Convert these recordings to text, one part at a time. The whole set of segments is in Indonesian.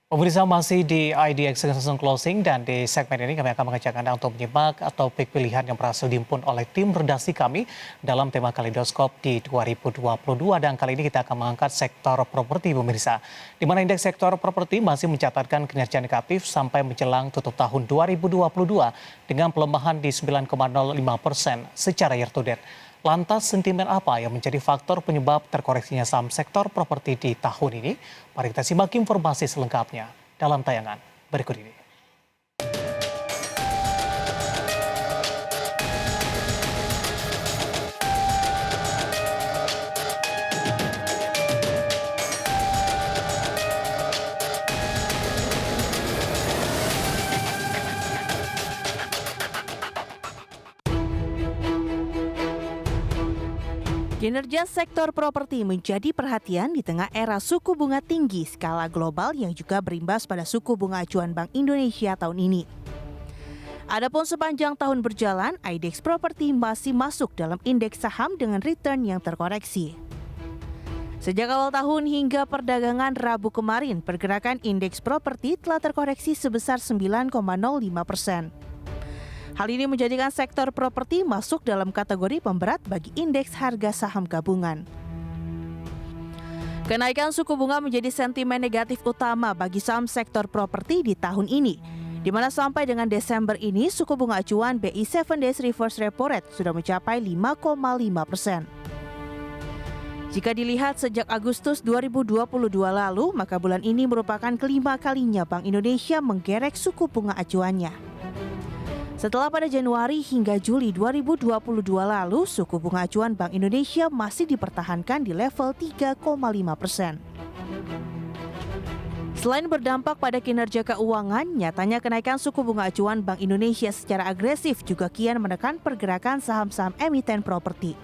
Pemirsa masih di IDX Season Closing dan di segmen ini kami akan mengajak Anda untuk menyimak topik pilihan yang berhasil dihimpun oleh tim redaksi kami dalam tema Kaleidoskop di 2022 dan kali ini kita akan mengangkat sektor properti pemirsa. Di mana indeks sektor properti masih mencatatkan kinerja negatif sampai menjelang tutup tahun 2022 dengan pelemahan di 9,05% secara year to date. Lantas sentimen apa yang menjadi faktor penyebab terkoreksinya saham sektor properti di tahun ini? Mari kita simak informasi selengkapnya dalam tayangan berikut ini. Kinerja sektor properti menjadi perhatian di tengah era suku bunga tinggi skala global yang juga berimbas pada suku bunga acuan Bank Indonesia tahun ini. Adapun sepanjang tahun berjalan, IDX Property masih masuk dalam indeks saham dengan return yang terkoreksi. Sejak awal tahun hingga perdagangan Rabu kemarin, pergerakan indeks properti telah terkoreksi sebesar 9,05%. Hal ini menjadikan sektor properti masuk dalam kategori pemberat bagi indeks harga saham gabungan. Kenaikan suku bunga menjadi sentimen negatif utama bagi saham sektor properti di tahun ini, di mana sampai dengan Desember ini suku bunga acuan BI 7 Days Reverse Repo Rate sudah mencapai 5,5%. Jika dilihat sejak Agustus 2022 lalu, maka bulan ini merupakan kelima kalinya Bank Indonesia menggerek suku bunga acuannya. Setelah pada Januari hingga Juli 2022 lalu, suku bunga acuan Bank Indonesia masih dipertahankan di level 3,5%. Selain berdampak pada kinerja keuangan, nyatanya kenaikan suku bunga acuan Bank Indonesia secara agresif juga kian menekan pergerakan saham-saham emiten properti.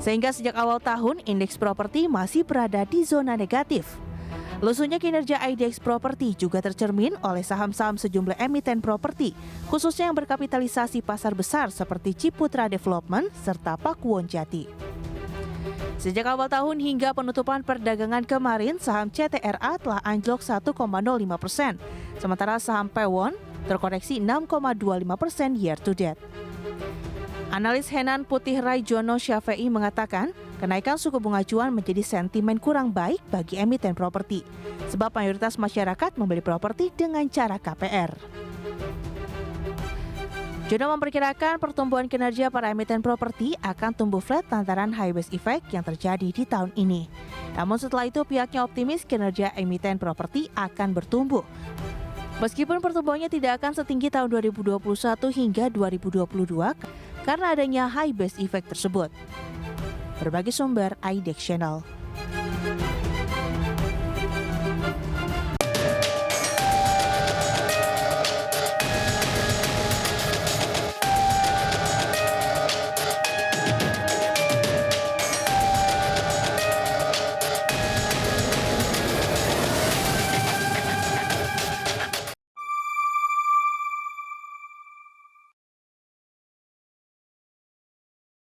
Sehingga sejak awal tahun, indeks properti masih berada di zona negatif. Lusunya kinerja IDX Property juga tercermin oleh saham-saham sejumlah emiten properti, khususnya yang berkapitalisasi pasar besar seperti Ciputra Development serta Pakuwon Jati. Sejak awal tahun hingga penutupan perdagangan kemarin, saham CTRA telah anjlok 1,05%, sementara saham Pewon terkoreksi 6,25% year to date. Analis Henan Putih Raijono Syafei mengatakan, kenaikan suku bunga acuan menjadi sentimen kurang baik bagi emiten properti, sebab mayoritas masyarakat membeli properti dengan cara KPR. Jono memperkirakan pertumbuhan kinerja para emiten properti akan tumbuh flat lantaran high base effect yang terjadi di tahun ini. Namun setelah itu pihaknya optimis kinerja emiten properti akan bertumbuh. Meskipun pertumbuhannya tidak akan setinggi tahun 2021 hingga 2022 karena adanya high base effect tersebut. Berbagai sumber IDX Channel.